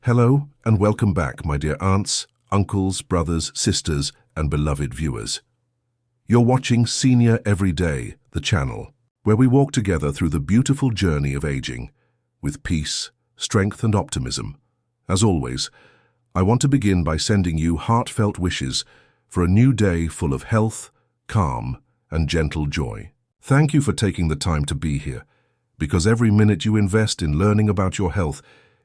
Hello and welcome back, my dear aunts, uncles, brothers, sisters, and beloved viewers. You're watching Senior Every Day, the channel, where we walk together through the beautiful journey of aging, with peace, strength, and optimism. As always, I want to begin by sending you heartfelt wishes for a new day full of health, calm, and gentle joy. Thank you for taking the time to be here, because every minute you invest in learning about your health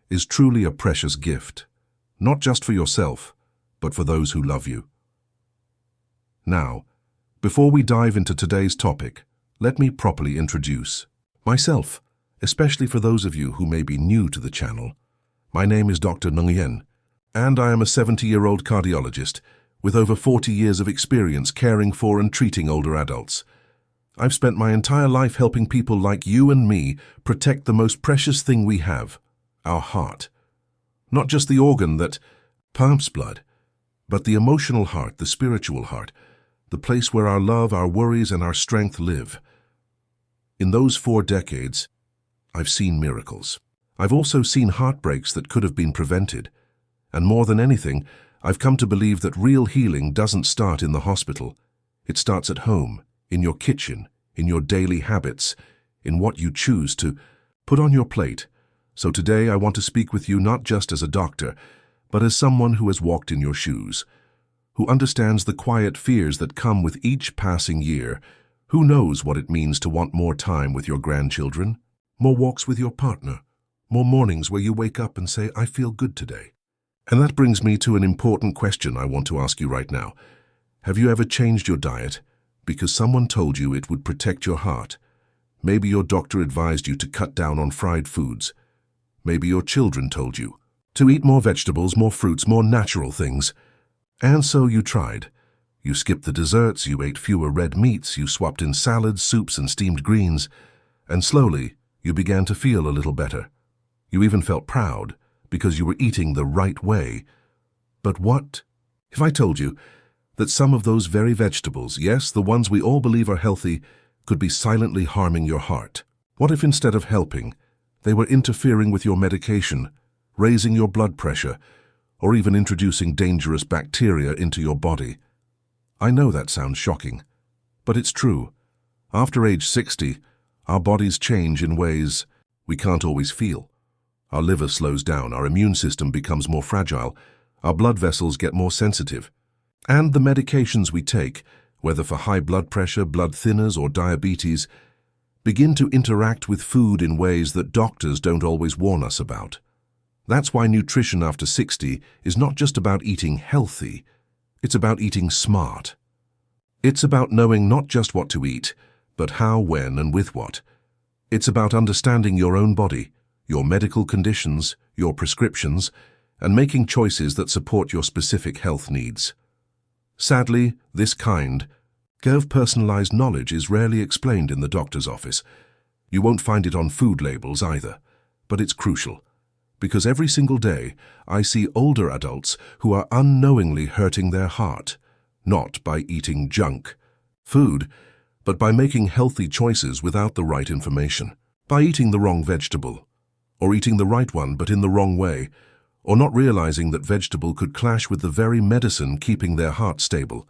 is truly a precious gift, not just for yourself, but for those who love you. Now, before we dive into today's topic, let me properly introduce myself, especially for those of you who may be new to the channel. My name is Dr. Nung Yen, and I am a 70-year-old cardiologist with over 40 years of experience caring for and treating older adults. I've spent my entire life helping people like you and me protect the most precious thing we have, our heart. Not just the organ that pumps blood, but the emotional heart, the spiritual heart, the place where our love, our worries, and our strength live. In those 4 decades, I've seen miracles. I've also seen heartbreaks that could have been prevented. And more than anything, I've come to believe that real healing doesn't start in the hospital. It starts at home, in your kitchen, in your daily habits, in what you choose to put on your plate. So today I want to speak with you not just as a doctor, but as someone who has walked in your shoes, who understands the quiet fears that come with each passing year, who knows what it means to want more time with your grandchildren, more walks with your partner, more mornings where you wake up and say, I feel good today. And that brings me to an important question I want to ask you right now. Have you ever changed your diet because someone told you it would protect your heart? Maybe your doctor advised you to cut down on fried foods. Maybe your children told you to eat more vegetables, more fruits, more natural things. And so you tried. You skipped the desserts, you ate fewer red meats, you swapped in salads, soups, and steamed greens. And slowly, you began to feel a little better. You even felt proud because you were eating the right way. But what if I told you that some of those very vegetables, yes, the ones we all believe are healthy, could be silently harming your heart? What if instead of helping, they were interfering with your medication, raising your blood pressure, or even introducing dangerous bacteria into your body? I know that sounds shocking, but it's true. After age 60, our bodies change in ways we can't always feel. Our liver slows down, our immune system becomes more fragile, our blood vessels get more sensitive. And the medications we take, whether for high blood pressure, blood thinners, or diabetes, begin to interact with food in ways that doctors don't always warn us about. That's why nutrition after 60 is not just about eating healthy, it's about eating smart. It's about knowing not just what to eat, but how, when, and with what. It's about understanding your own body, your medical conditions, your prescriptions, and making choices that support your specific health needs. Sadly, this kind of personalized knowledge is rarely explained in the doctor's office. You won't find it on food labels either, but it's crucial, because every single day I see older adults who are unknowingly hurting their heart, not by eating junk food, but by making healthy choices without the right information, by eating the wrong vegetable, or eating the right one but in the wrong way, or not realizing that vegetable could clash with the very medicine keeping their heart stable.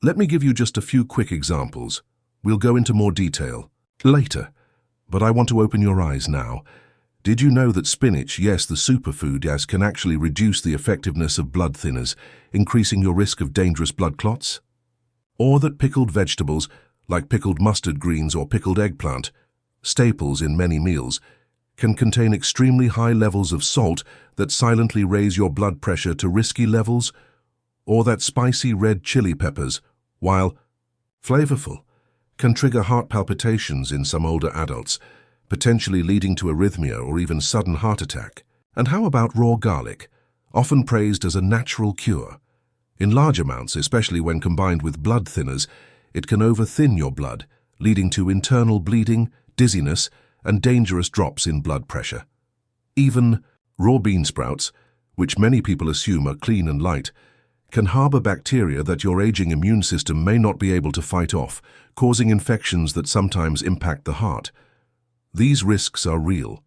Let me give you just a few quick examples. We'll go into more detail later, but I want to open your eyes now. Did you know that spinach, yes, the superfood, yes, can actually reduce the effectiveness of blood thinners, increasing your risk of dangerous blood clots? Or that pickled vegetables, like pickled mustard greens or pickled eggplant, staples in many meals, can contain extremely high levels of salt that silently raise your blood pressure to risky levels? Or that spicy red chili peppers, while flavorful, can trigger heart palpitations in some older adults, potentially leading to arrhythmia or even sudden heart attack? And how about raw garlic, often praised as a natural cure? In large amounts, especially when combined with blood thinners, it can overthin your blood, leading to internal bleeding, dizziness, and dangerous drops in blood pressure. Even raw bean sprouts, which many people assume are clean and light, can harbor bacteria that your aging immune system may not be able to fight off, causing infections that sometimes impact the heart. These risks are real.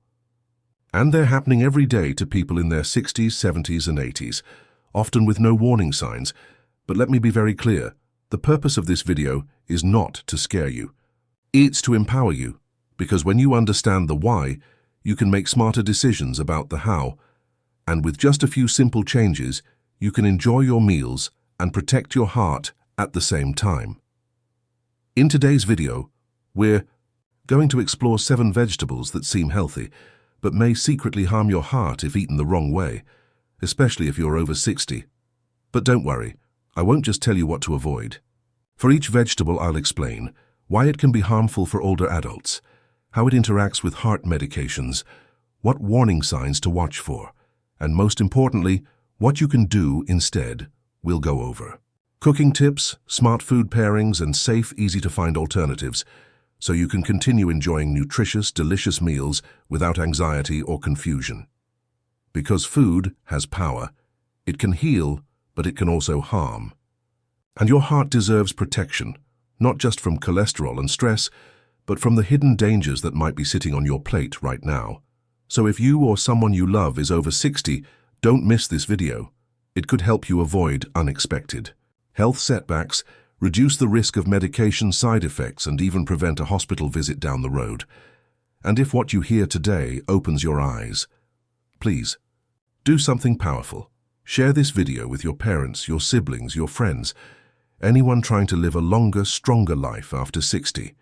And they're happening every day to people in their 60s, 70s, and 80s, often with no warning signs. But let me be very clear, the purpose of this video is not to scare you. It's to empower you, because when you understand the why, you can make smarter decisions about the how. And with just a few simple changes, you can enjoy your meals and protect your heart at the same time. In today's video, we're going to explore 7 vegetables that seem healthy, but may secretly harm your heart if eaten the wrong way, especially if you're over 60. But don't worry, I won't just tell you what to avoid. For each vegetable, I'll explain why it can be harmful for older adults, how it interacts with heart medications, what warning signs to watch for, and most importantly, what you can do instead. We'll go over cooking tips, smart food pairings, and safe, easy-to-find alternatives, so you can continue enjoying nutritious, delicious meals without anxiety or confusion. Because food has power, it can heal, but it can also harm. And your heart deserves protection, not just from cholesterol and stress, but from the hidden dangers that might be sitting on your plate right now. So if you or someone you love is over 60, don't miss this video. It could help you avoid unexpected health setbacks, reduce the risk of medication side effects, and even prevent a hospital visit down the road. And if what you hear today opens your eyes, please do something powerful. Share this video with your parents, your siblings, your friends, anyone trying to live a longer, stronger life after 60.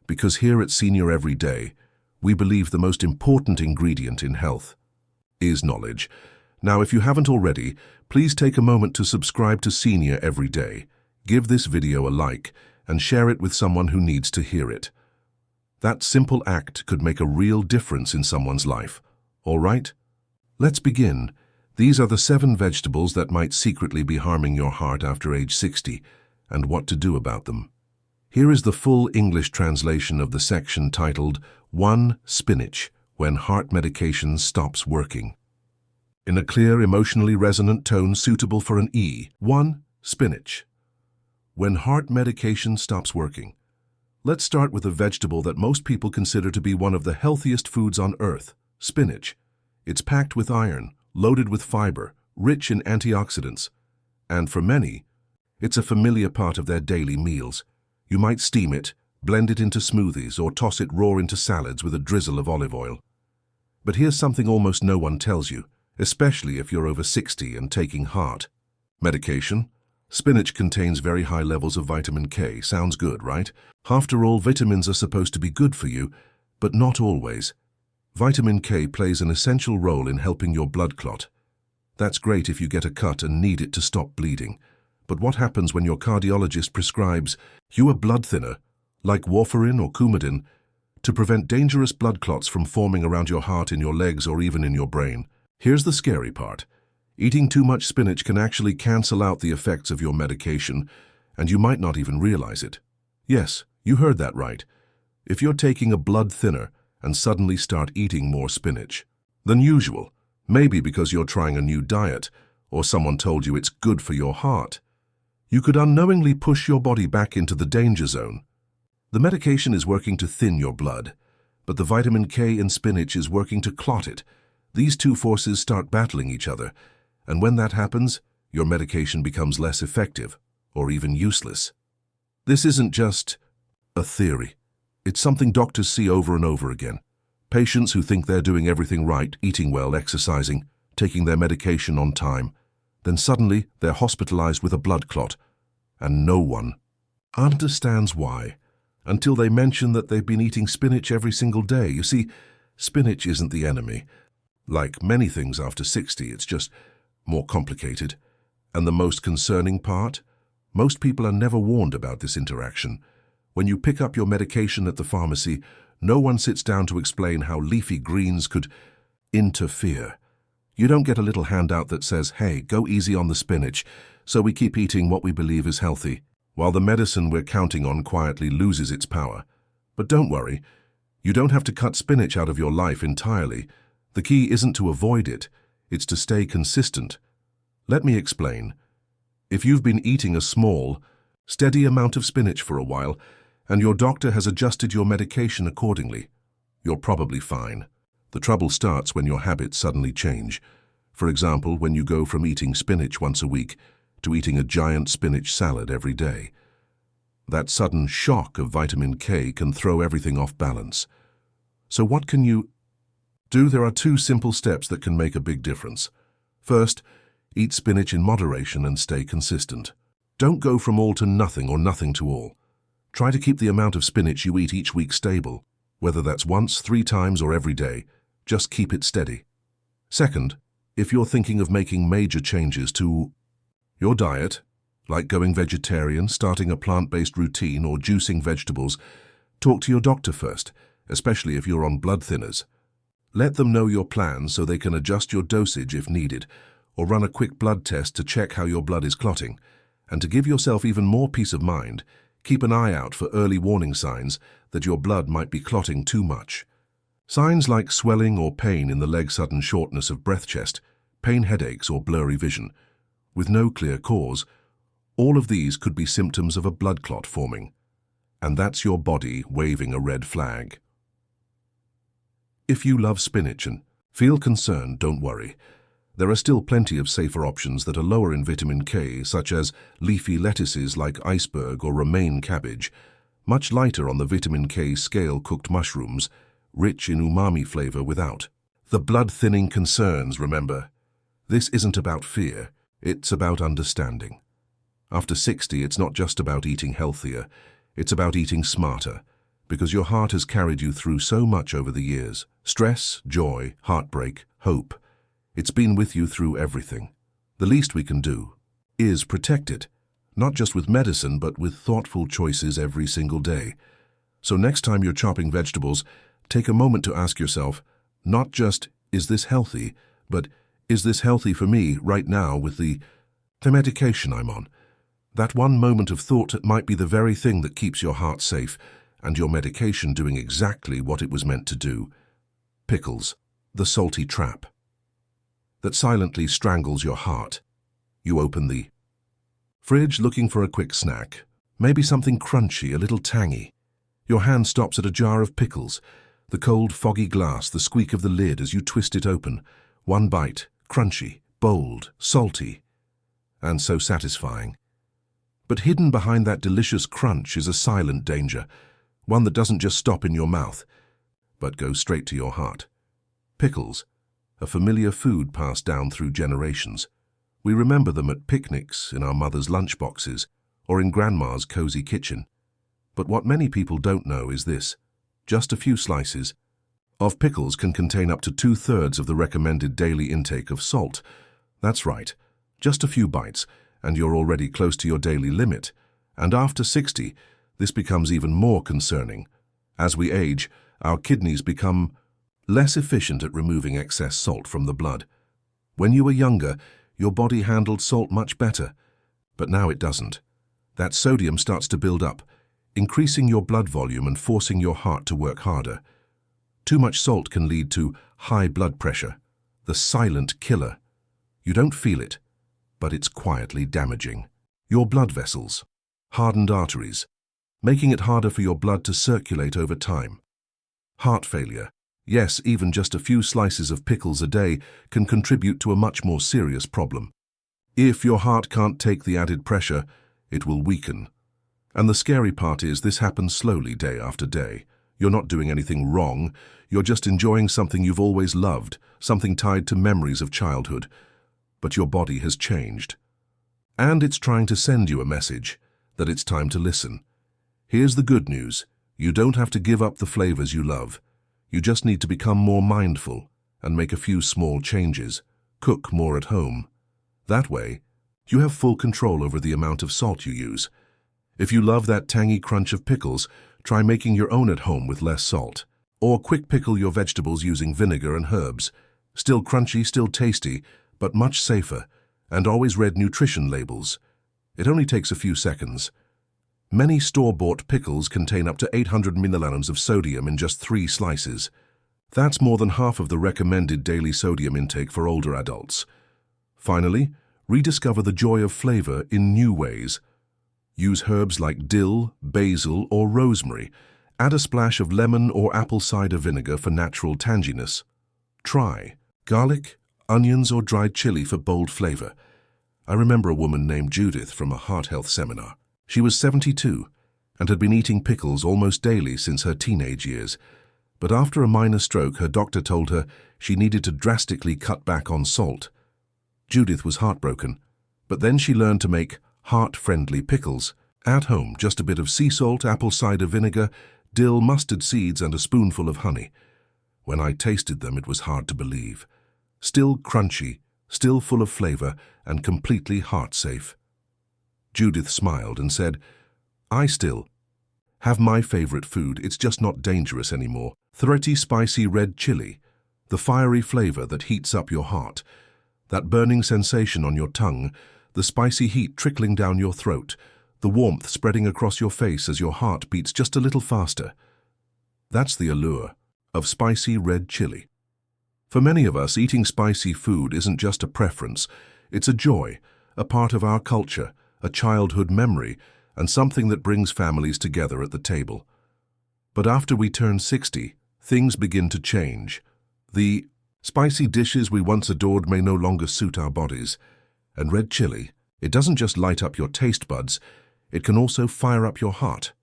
Because here at Senior Everyday, we believe the most important ingredient in health is knowledge. Now, if you haven't already, please take a moment to subscribe to Senior Everyday. Give this video a like and share it with someone who needs to hear it. That simple act could make a real difference in someone's life. All right? Let's begin. These are the 7 vegetables that might secretly be harming your heart after age 60, and what to do about them. Here is the full English translation of the section titled 1. Spinach, when heart medication stops working. In a clear, emotionally resonant tone suitable for an E. 1. Spinach, when heart medication stops working. Let's start with a vegetable that most people consider to be one of the healthiest foods on earth, spinach. It's packed with iron, loaded with fiber, rich in antioxidants. And for many, it's a familiar part of their daily meals. You might steam it, blend it into smoothies, or toss it raw into salads with a drizzle of olive oil. But here's something almost no one tells you, especially if you're over 60 and taking heart medication. Spinach contains very high levels of vitamin K. Sounds good, right? After all, vitamins are supposed to be good for you, but not always. Vitamin K plays an essential role in helping your blood clot. That's great if you get a cut and need it to stop bleeding. But what happens when your cardiologist prescribes you a blood thinner, like warfarin or Coumadin, to prevent dangerous blood clots from forming around your heart, in your legs, or even in your brain? Here's the scary part. Eating too much spinach can actually cancel out the effects of your medication, and you might not even realize it. Yes, you heard that right. If you're taking a blood thinner and suddenly start eating more spinach than usual, maybe because you're trying a new diet or someone told you it's good for your heart, you could unknowingly push your body back into the danger zone. The medication is working to thin your blood, but the vitamin K in spinach is working to clot it. These two forces start battling each other, and when that happens, your medication becomes less effective or even useless. This isn't just a theory. It's something doctors see over and over again. Patients who think they're doing everything right, eating well, exercising, taking their medication on time, then suddenly they're hospitalized with a blood clot, and no one understands why until they mention that they've been eating spinach every single day. You see, spinach isn't the enemy. Like many things after 60, it's just more complicated. And the most concerning part? Most people are never warned about this interaction. When you pick up your medication at the pharmacy, no one sits down to explain how leafy greens could interfere. You don't get a little handout that says, hey, go easy on the spinach, so we keep eating what we believe is healthy, while the medicine we're counting on quietly loses its power. But don't worry, you don't have to cut spinach out of your life entirely. The key isn't to avoid it, it's to stay consistent. Let me explain. If you've been eating a small, steady amount of spinach for a while, and your doctor has adjusted your medication accordingly, you're probably fine. The trouble starts when your habits suddenly change. For example, when you go from eating spinach once a week to eating a giant spinach salad every day. That sudden shock of vitamin K can throw everything off balance. So what can you do? There are 2 simple steps that can make a big difference. First, eat spinach in moderation and stay consistent. Don't go from all to nothing or nothing to all. Try to keep the amount of spinach you eat each week stable, whether that's once, 3 times, or every day. Just keep it steady. Second, if you're thinking of making major changes to your diet, like going vegetarian, starting a plant-based routine, or juicing vegetables, talk to your doctor first, especially if you're on blood thinners. Let them know your plans so they can adjust your dosage if needed, or run a quick blood test to check how your blood is clotting. And to give yourself even more peace of mind, keep an eye out for early warning signs that your blood might be clotting too much. Signs like swelling or pain in the leg, sudden shortness of breath, chest, pain, headaches, or blurry vision, with no clear cause. All of these could be symptoms of a blood clot forming, and that's your body waving a red flag. If you love spinach and feel concerned, don't worry. There are still plenty of safer options that are lower in vitamin K, such as leafy lettuces like iceberg or romaine cabbage, much lighter on the vitamin K scale cooked mushrooms, rich in umami flavor without the blood-thinning concerns. Remember, this isn't about fear, it's about understanding. After 60, it's not just about eating healthier, it's about eating smarter, because your heart has carried you through so much over the years. Stress, joy, heartbreak, hope. It's been with you through everything. The least we can do is protect it, not just with medicine, but with thoughtful choices every single day. So next time you're chopping vegetables, take a moment to ask yourself, not just, is this healthy, but is this healthy for me right now with the medication I'm on? That one moment of thought might be the very thing that keeps your heart safe and your medication doing exactly what it was meant to do. Pickles, the salty trap that silently strangles your heart. You open the fridge looking for a quick snack, maybe something crunchy, a little tangy. Your hand stops at a jar of pickles, the cold, foggy glass, the squeak of the lid as you twist it open. One bite, crunchy, bold, salty, and so satisfying. But hidden behind that delicious crunch is a silent danger, one that doesn't just stop in your mouth, but goes straight to your heart. Pickles, a familiar food passed down through generations. We remember them at picnics, in our mother's lunchboxes, or in grandma's cozy kitchen. But what many people don't know is this: just a few slices of pickles can contain up to 2/3 of the recommended daily intake of salt. That's right, just a few bites, and you're already close to your daily limit. And after 60, this becomes even more concerning. As we age, our kidneys become less efficient at removing excess salt from the blood. When you were younger, your body handled salt much better, but now it doesn't. That sodium starts to build up, increasing your blood volume and forcing your heart to work harder. Too much salt can lead to high blood pressure, the silent killer. You don't feel it, but it's quietly damaging your blood vessels, hardened arteries, making it harder for your blood to circulate over time. Heart failure. Yes, even just a few slices of pickles a day can contribute to a much more serious problem. If your heart can't take the added pressure, it will weaken. And the scary part is this happens slowly, day after day. You're not doing anything wrong, you're just enjoying something you've always loved, something tied to memories of childhood. But your body has changed. And it's trying to send you a message that it's time to listen. Here's the good news: you don't have to give up the flavors you love. You just need to become more mindful and make a few small changes. Cook more at home. That way, you have full control over the amount of salt you use. If you love that tangy crunch of pickles, try making your own at home with less salt. Or quick pickle your vegetables using vinegar and herbs. Still crunchy, still tasty, but much safer, and always read nutrition labels. It only takes a few seconds. Many store-bought pickles contain up to 800 milliliters of sodium in just 3 slices. That's more than half of the recommended daily sodium intake for older adults. Finally, rediscover the joy of flavor in new ways. Use herbs like dill, basil, or rosemary. Add a splash of lemon or apple cider vinegar for natural tanginess. Try garlic, onions, or dried chili for bold flavor. I remember a woman named Judith from a heart health seminar. She was 72 and had been eating pickles almost daily since her teenage years. But after a minor stroke, her doctor told her she needed to drastically cut back on salt. Judith was heartbroken, but then she learned to make heart-friendly pickles. At home, just a bit of sea salt, apple cider vinegar, dill, mustard seeds, and a spoonful of honey. When I tasted them, it was hard to believe. Still crunchy, still full of flavor, and completely heart-safe. Judith smiled and said, "I still have my favorite food. It's just not dangerous anymore. 30 spicy red chili, the fiery flavor that heats up your heart, that burning sensation on your tongue, the spicy heat trickling down your throat, the warmth spreading across your face as your heart beats just a little faster. That's the allure of spicy red chili." For many of us, eating spicy food isn't just a preference. It's a joy, a part of our culture, a childhood memory, and something that brings families together at the table. But after we turn 60, things begin to change. The spicy dishes we once adored may no longer suit our bodies. And red chili, it doesn't just light up your taste buds, it can also fire up your heart.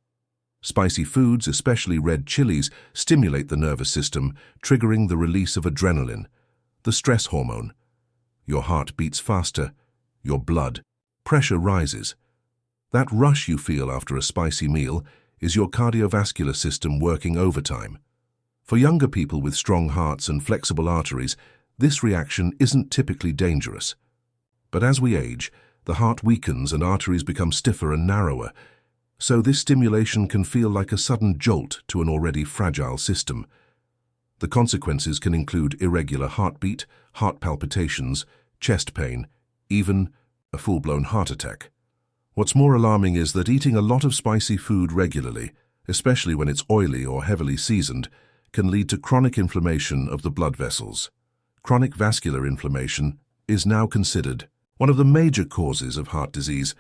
Spicy foods, especially red chilies, stimulate the nervous system, triggering the release of adrenaline, the stress hormone. Your heart beats faster, your blood pressure rises. That rush you feel after a spicy meal is your cardiovascular system working overtime. For younger people with strong hearts and flexible arteries, this reaction isn't typically dangerous. But as we age, the heart weakens and arteries become stiffer and narrower, so this stimulation can feel like a sudden jolt to an already fragile system. The consequences can include irregular heartbeat, heart palpitations, chest pain, even a full-blown heart attack. What's more alarming is that eating a lot of spicy food regularly, especially when it's oily or heavily seasoned, can lead to chronic inflammation of the blood vessels. Chronic vascular inflammation is now considered one of the major causes of heart disease,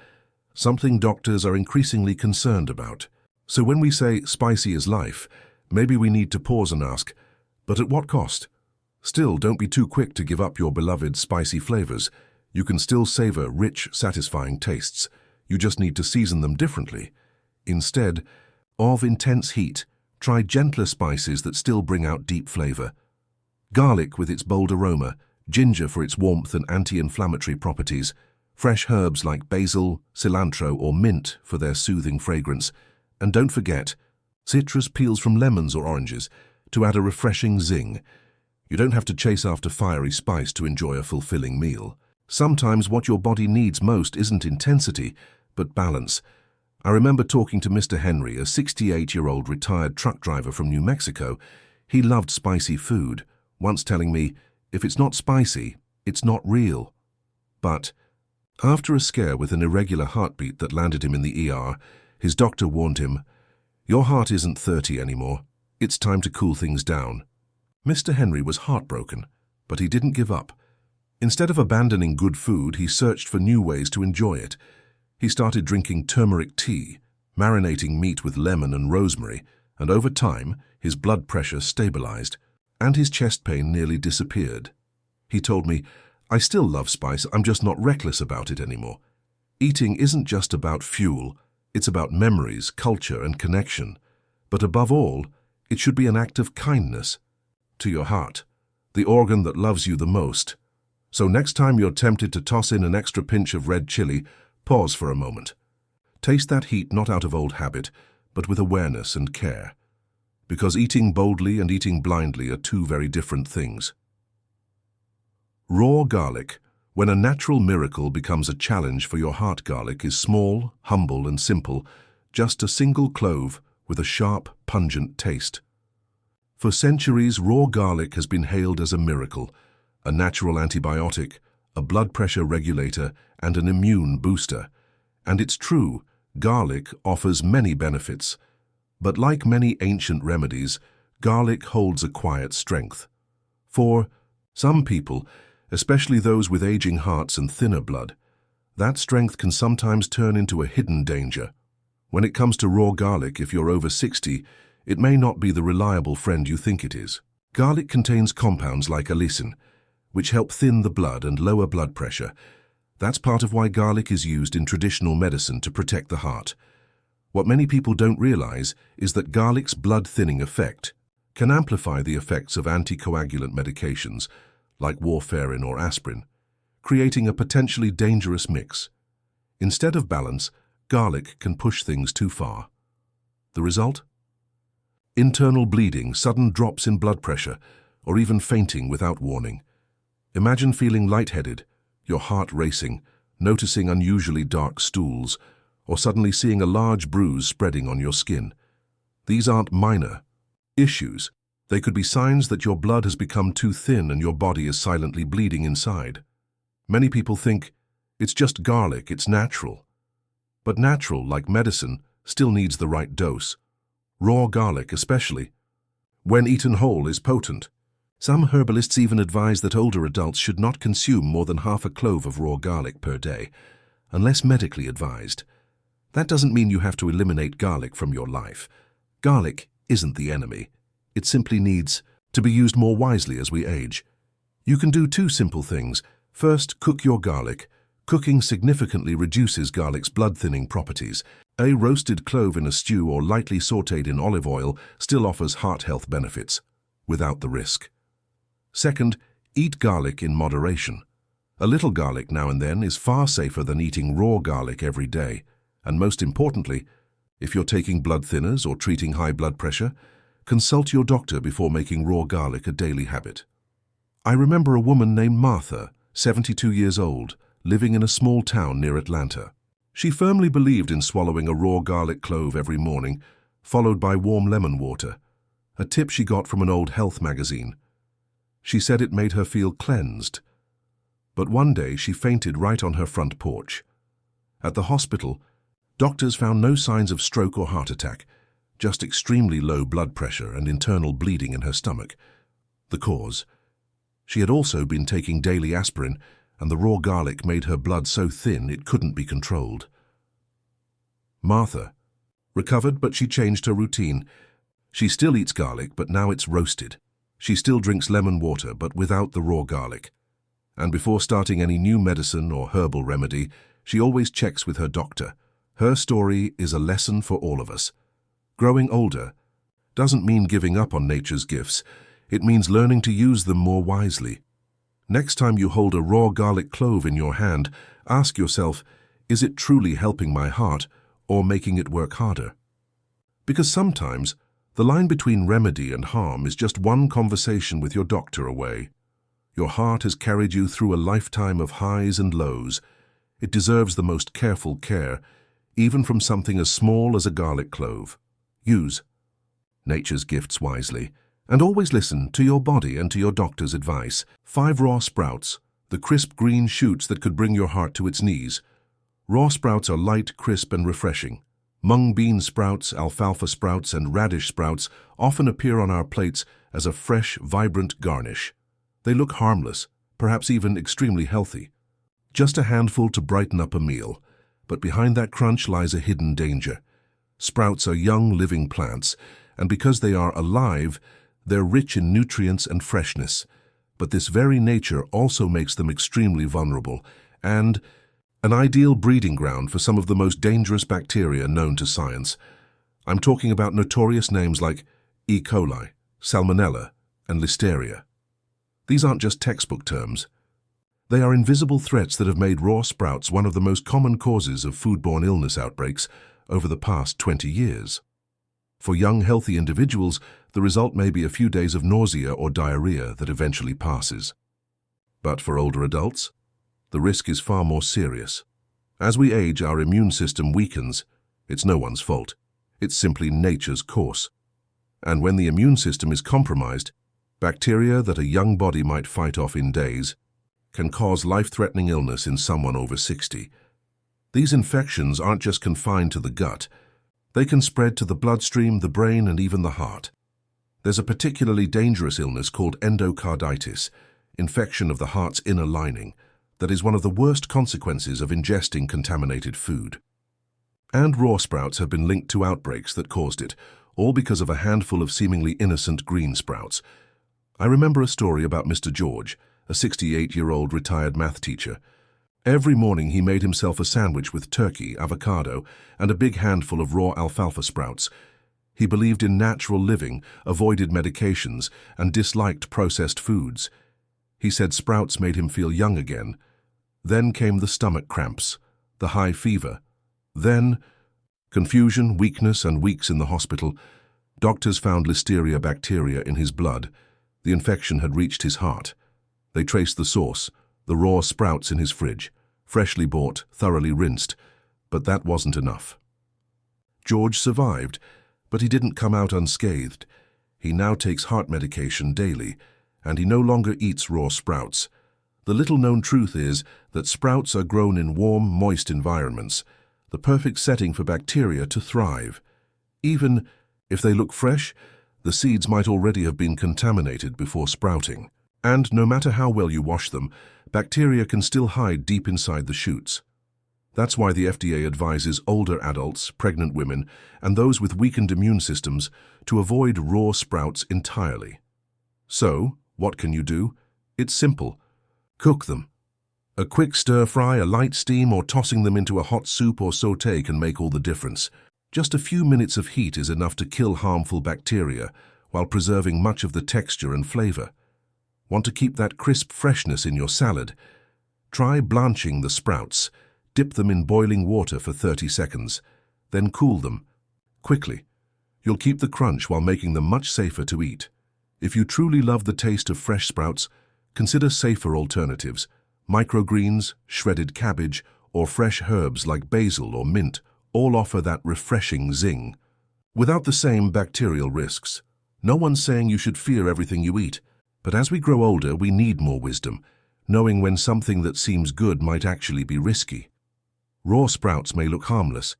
something doctors are increasingly concerned about. So when we say spicy is life, maybe we need to pause and ask, but at what cost? Still, don't be too quick to give up your beloved spicy flavors. You can still savor rich, satisfying tastes. You just need to season them differently. Instead of intense heat, try gentler spices that still bring out deep flavor. Garlic with its bold aroma, ginger for its warmth and anti-inflammatory properties, fresh herbs like basil, cilantro, or mint for their soothing fragrance, and don't forget, citrus peels from lemons or oranges to add a refreshing zing. You don't have to chase after fiery spice to enjoy a fulfilling meal. Sometimes what your body needs most isn't intensity, but balance. I remember talking to Mr. Henry, a 68-year-old retired truck driver from New Mexico. He loved spicy food, once telling me, "If it's not spicy, it's not real." But after a scare with an irregular heartbeat that landed him in the ER, his doctor warned him, "Your heart isn't 30 anymore. It's time to cool things down." Mr. Henry was heartbroken, but he didn't give up. Instead of abandoning good food, he searched for new ways to enjoy it. He started drinking turmeric tea, marinating meat with lemon and rosemary, and over time, his blood pressure stabilized, and his chest pain nearly disappeared. He told me, "I still love spice, I'm just not reckless about it anymore." Eating isn't just about fuel, it's about memories, culture, and connection. But above all, it should be an act of kindness to your heart, the organ that loves you the most. So next time you're tempted to toss in an extra pinch of red chili, pause for a moment. Taste that heat not out of old habit, but with awareness and care. Because eating boldly and eating blindly are two very different things. Raw garlic, when a natural miracle becomes a challenge for your heart. Garlic is small, humble, and simple, just a single clove with a sharp, pungent taste. For centuries, raw garlic has been hailed as a miracle, a natural antibiotic, a blood pressure regulator, and an immune booster. And it's true, garlic offers many benefits. But like many ancient remedies, garlic holds a quiet strength. For some people, especially those with aging hearts and thinner blood, that strength can sometimes turn into a hidden danger. When it comes to raw garlic, if you're over 60, it may not be the reliable friend you think it is. Garlic contains compounds like allicin, which help thin the blood and lower blood pressure. That's part of why garlic is used in traditional medicine to protect the heart. What many people don't realize is that garlic's blood-thinning effect can amplify the effects of anticoagulant medications like warfarin or aspirin, creating a potentially dangerous mix. Instead of balance, garlic can push things too far. The result? Internal bleeding, sudden drops in blood pressure, or even fainting without warning. Imagine feeling lightheaded, your heart racing, noticing unusually dark stools, or suddenly seeing a large bruise spreading on your skin. These aren't minor issues. They could be signs that your blood has become too thin and your body is silently bleeding inside. Many people think, it's just garlic, it's natural. But natural, like medicine, still needs the right dose. Raw garlic especially, when eaten whole, is potent. Some herbalists even advise that older adults should not consume more than half a clove of raw garlic per day, unless medically advised. That doesn't mean you have to eliminate garlic from your life. Garlic isn't the enemy. It simply needs to be used more wisely as we age. You can do two simple things. First, cook your garlic. Cooking significantly reduces garlic's blood-thinning properties. A roasted clove in a stew or lightly sautéed in olive oil still offers heart health benefits, without the risk. Second, eat garlic in moderation. A little garlic now and then is far safer than eating raw garlic every day. And most importantly, if you're taking blood thinners or treating high blood pressure, consult your doctor before making raw garlic a daily habit. I remember a woman named Martha, 72 years old, living in a small town near Atlanta. She firmly believed in swallowing a raw garlic clove every morning, followed by warm lemon water, a tip she got from an old health magazine. She said it made her feel cleansed. But one day she fainted right on her front porch. At the hospital, doctors found no signs of stroke or heart attack, just extremely low blood pressure and internal bleeding in her stomach. The cause? She had also been taking daily aspirin, and the raw garlic made her blood so thin it couldn't be controlled. Martha recovered, but she changed her routine. She still eats garlic, but now it's roasted. She still drinks lemon water, but without the raw garlic. And before starting any new medicine or herbal remedy, she always checks with her doctor. Her story is a lesson for all of us. Growing older doesn't mean giving up on nature's gifts. It means learning to use them more wisely. Next time you hold a raw garlic clove in your hand, ask yourself, is it truly helping my heart or making it work harder? Because sometimes the line between remedy and harm is just one conversation with your doctor away. Your heart has carried you through a lifetime of highs and lows. It deserves the most careful care, even from something as small as a garlic clove. Use nature's gifts wisely, and always listen to your body and to your doctor's advice. 5 raw sprouts, the crisp green shoots that could bring your heart to its knees. Raw sprouts are light, crisp, and refreshing. Mung bean sprouts, alfalfa sprouts, and radish sprouts often appear on our plates as a fresh, vibrant garnish. They look harmless, perhaps even extremely healthy. Just a handful to brighten up a meal, but behind that crunch lies a hidden danger. Sprouts are young, living plants, and because they are alive, they're rich in nutrients and freshness. But this very nature also makes them extremely vulnerable and an ideal breeding ground for some of the most dangerous bacteria known to science. I'm talking about notorious names like E. coli, Salmonella, and Listeria. These aren't just textbook terms. They are invisible threats that have made raw sprouts one of the most common causes of foodborne illness outbreaks over the past 20 years. For young, healthy individuals, the result may be a few days of nausea or diarrhea that eventually passes. But for older adults, the risk is far more serious. As we age, our immune system weakens. It's no one's fault. It's simply nature's course. And when the immune system is compromised, bacteria that a young body might fight off in days can cause life-threatening illness in someone over 60. These infections aren't just confined to the gut. They can spread to the bloodstream, the brain, and even the heart. There's a particularly dangerous illness called endocarditis, infection of the heart's inner lining, that is one of the worst consequences of ingesting contaminated food. And raw sprouts have been linked to outbreaks that caused it, all because of a handful of seemingly innocent green sprouts. I remember a story about Mr. George, a 68-year-old retired math teacher. Every morning he made himself a sandwich with turkey, avocado, and a big handful of raw alfalfa sprouts. He believed in natural living, avoided medications, and disliked processed foods. He said sprouts made him feel young again. Then came the stomach cramps, the high fever. Then confusion, weakness, and weeks in the hospital. Doctors found Listeria bacteria in his blood. The infection had reached his heart. They traced the source, the raw sprouts in his fridge, freshly bought, thoroughly rinsed. But that wasn't enough. George survived, but he didn't come out unscathed. He now takes heart medication daily, and he no longer eats raw sprouts. The little-known truth is that sprouts are grown in warm, moist environments, the perfect setting for bacteria to thrive. Even if they look fresh, the seeds might already have been contaminated before sprouting. And no matter how well you wash them, bacteria can still hide deep inside the shoots. That's why the FDA advises older adults, pregnant women, and those with weakened immune systems to avoid raw sprouts entirely. So, what can you do? It's simple. Cook them. A quick stir-fry, a light steam, or tossing them into a hot soup or sauté can make all the difference. Just a few minutes of heat is enough to kill harmful bacteria while preserving much of the texture and flavor. Want to keep that crisp freshness in your salad? Try blanching the sprouts. Dip them in boiling water for 30 seconds, then cool them quickly. You'll keep the crunch while making them much safer to eat. If you truly love the taste of fresh sprouts, consider safer alternatives. Microgreens, shredded cabbage, or fresh herbs like basil or mint all offer that refreshing zing, without the same bacterial risks. No one's saying you should fear everything you eat, but as we grow older, we need more wisdom, knowing when something that seems good might actually be risky. Raw sprouts may look harmless,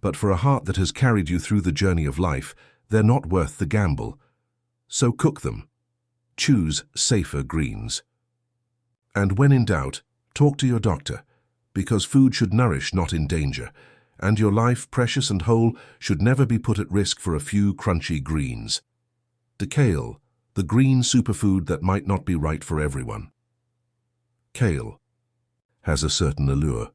but for a heart that has carried you through the journey of life, they're not worth the gamble. So cook them. Choose safer greens. And when in doubt, talk to your doctor, because food should nourish, not endanger, and your life, precious and whole, should never be put at risk for a few crunchy greens. Kale, the green superfood that might not be right for everyone. Kale has a certain allure.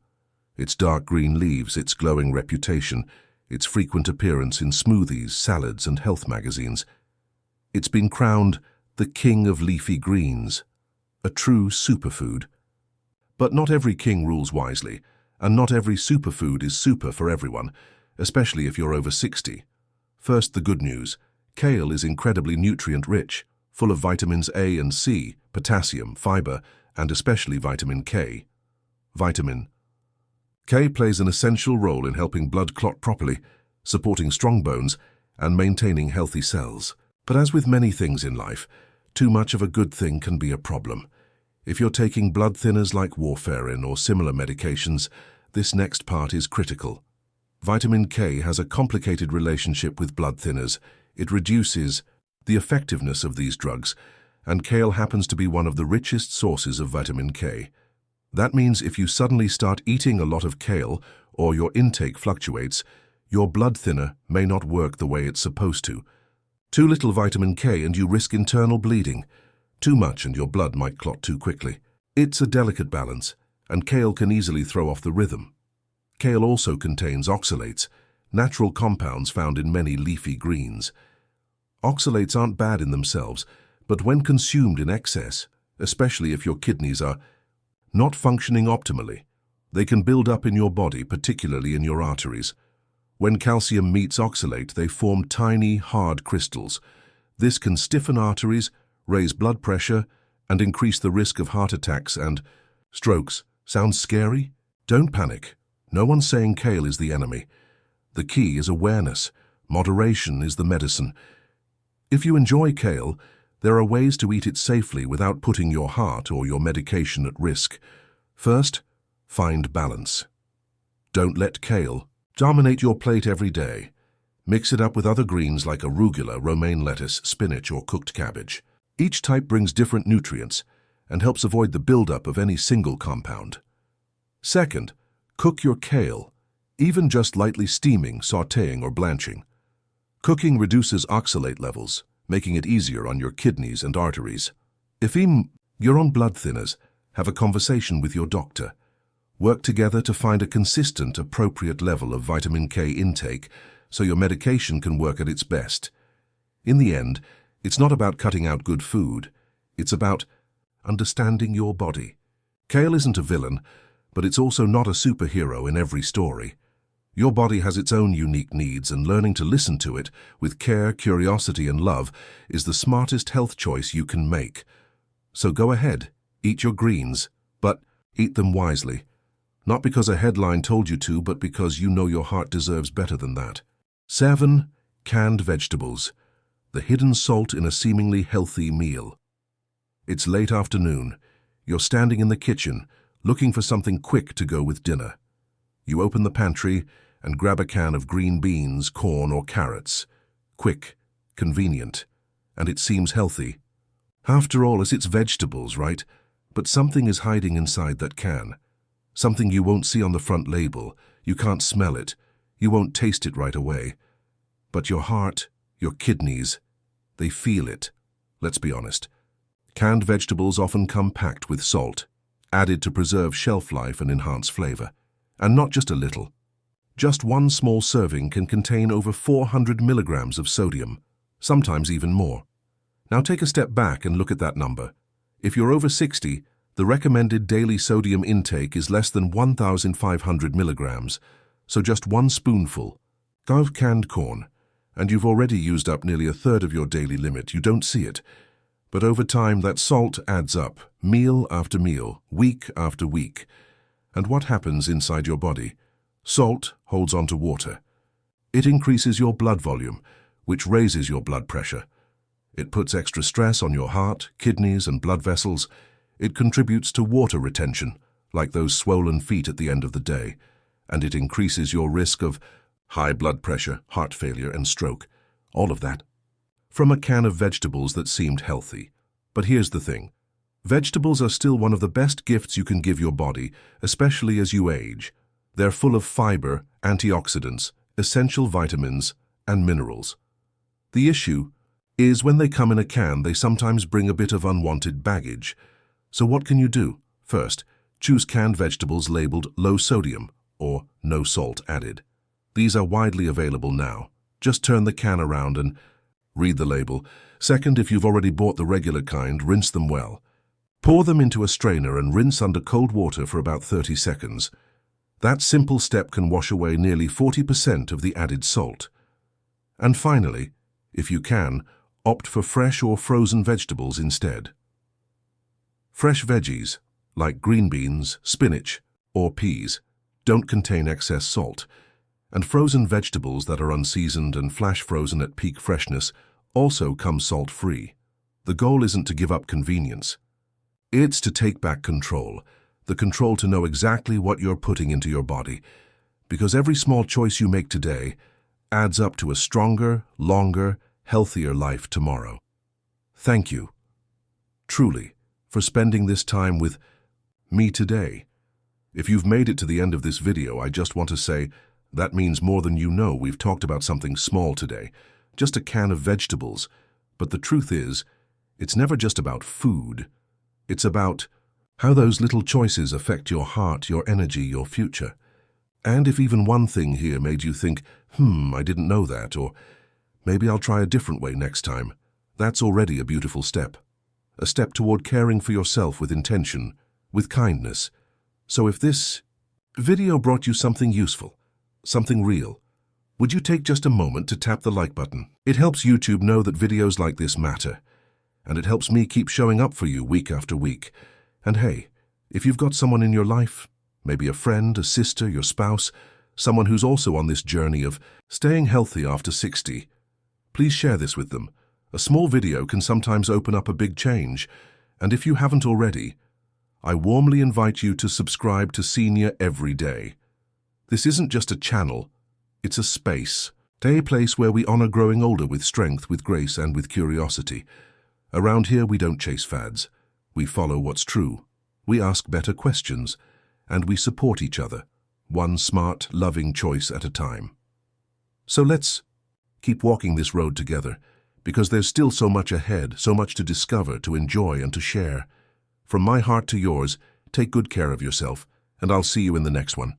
Its dark green leaves, its glowing reputation, its frequent appearance in smoothies, salads, and health magazines. It's been crowned the king of leafy greens, a true superfood. But not every king rules wisely, and not every superfood is super for everyone, especially if you're over 60. First, the good news. Kale is incredibly nutrient-rich, full of vitamins A and C, potassium, fiber, and especially vitamin K. Vitamin K plays an essential role in helping blood clot properly, supporting strong bones, and maintaining healthy cells. But as with many things in life, too much of a good thing can be a problem. If you're taking blood thinners like warfarin or similar medications, this next part is critical. Vitamin K has a complicated relationship with blood thinners. It reduces the effectiveness of these drugs, and kale happens to be one of the richest sources of vitamin K. That means if you suddenly start eating a lot of kale or your intake fluctuates, your blood thinner may not work the way it's supposed to. Too little vitamin K and you risk internal bleeding. Too much and your blood might clot too quickly. It's a delicate balance, and kale can easily throw off the rhythm. Kale also contains oxalates, natural compounds found in many leafy greens. Oxalates aren't bad in themselves, but when consumed in excess, especially if your kidneys are not functioning optimally, they can build up in your body, particularly in your arteries. When calcium meets oxalate, they form tiny, hard crystals. This can stiffen arteries, raise blood pressure, and increase the risk of heart attacks and strokes. Sounds scary? Don't panic. No one's saying kale is the enemy. The key is awareness. Moderation is the medicine. If you enjoy kale, there are ways to eat it safely without putting your heart or your medication at risk. First, find balance. Don't let kale dominate your plate every day. Mix it up with other greens like arugula, romaine lettuce, spinach, or cooked cabbage. Each type brings different nutrients and helps avoid the buildup of any single compound. Second, cook your kale, even just lightly steaming, sautéing, or blanching. Cooking reduces oxalate levels, making it easier on your kidneys and arteries. If you're on blood thinners, have a conversation with your doctor. Work together to find a consistent, appropriate level of vitamin K intake so your medication can work at its best. In the end, it's not about cutting out good food. It's about understanding your body. Kale isn't a villain, but it's also not a superhero in every story. Your body has its own unique needs, and learning to listen to it with care, curiosity, and love is the smartest health choice you can make. So go ahead, eat your greens, but eat them wisely. Not because a headline told you to, but because you know your heart deserves better than that. 7. Canned vegetables. The hidden salt in a seemingly healthy meal. It's late afternoon. You're standing in the kitchen, looking for something quick to go with dinner. You open the pantry and grab a can of green beans, corn, or carrots. Quick, convenient, and it seems healthy. After all, it's vegetables, right? But something is hiding inside that can. Something you won't see on the front label. You can't smell it. You won't taste it right away. But your heart, your kidneys, they feel it. Let's be honest. Canned vegetables often come packed with salt, added to preserve shelf life and enhance flavor. And not just a little. Just one small serving can contain over 400 milligrams of sodium, sometimes even more. Now take a step back and look at that number. If you're over 60, the recommended daily sodium intake is less than 1,500 milligrams, so just one spoonful of canned corn, and you've already used up nearly a third of your daily limit. You don't see it. But over time, that salt adds up, meal after meal, week after week. And what happens inside your body? Salt holds onto water. It increases your blood volume, which raises your blood pressure. It puts extra stress on your heart, kidneys, and blood vessels. It contributes to water retention, like those swollen feet at the end of the day. And it increases your risk of high blood pressure, heart failure, and stroke. All of that from a can of vegetables that seemed healthy. But here's the thing. Vegetables are still one of the best gifts you can give your body, especially as you age. They're full of fiber, antioxidants, essential vitamins, and minerals. The issue is when they come in a can, they sometimes bring a bit of unwanted baggage. So what can you do? First, choose canned vegetables labeled low sodium or no salt added. These are widely available now. Just turn the can around and read the label. Second, if you've already bought the regular kind, rinse them well. Pour them into a strainer and rinse under cold water for about 30 seconds. That simple step can wash away nearly 40% of the added salt. And finally, if you can, opt for fresh or frozen vegetables instead. Fresh veggies, like green beans, spinach, or peas, don't contain excess salt, and frozen vegetables that are unseasoned and flash frozen at peak freshness also come salt-free. The goal isn't to give up convenience. It's to take back control, the control to know exactly what you're putting into your body, because every small choice you make today adds up to a stronger, longer, healthier life tomorrow. Thank you, truly, for spending this time with me today. If you've made it to the end of this video, I just want to say that means more than you know. We've talked about something small today, just a can of vegetables. But the truth is, it's never just about food. It's about how those little choices affect your heart, your energy, your future. And if even one thing here made you think, I didn't know that, or maybe I'll try a different way next time, that's already a beautiful step. A step toward caring for yourself with intention, with kindness. So if this video brought you something useful, something real, would you take just a moment to tap the like button? It helps YouTube know that videos like this matter, and it helps me keep showing up for you week after week. And hey, if you've got someone in your life, maybe a friend, a sister, your spouse, someone who's also on this journey of staying healthy after 60, please share this with them. A small video can sometimes open up a big change, and if you haven't already, I warmly invite you to subscribe to Senior Every Day. This isn't just a channel, it's a space, a place where we honor growing older with strength, with grace, and with curiosity. Around here, we don't chase fads. We follow what's true. We ask better questions, and we support each other, one smart, loving choice at a time. So let's keep walking this road together, because there's still so much ahead, so much to discover, to enjoy, and to share. From my heart to yours, take good care of yourself, and I'll see you in the next one.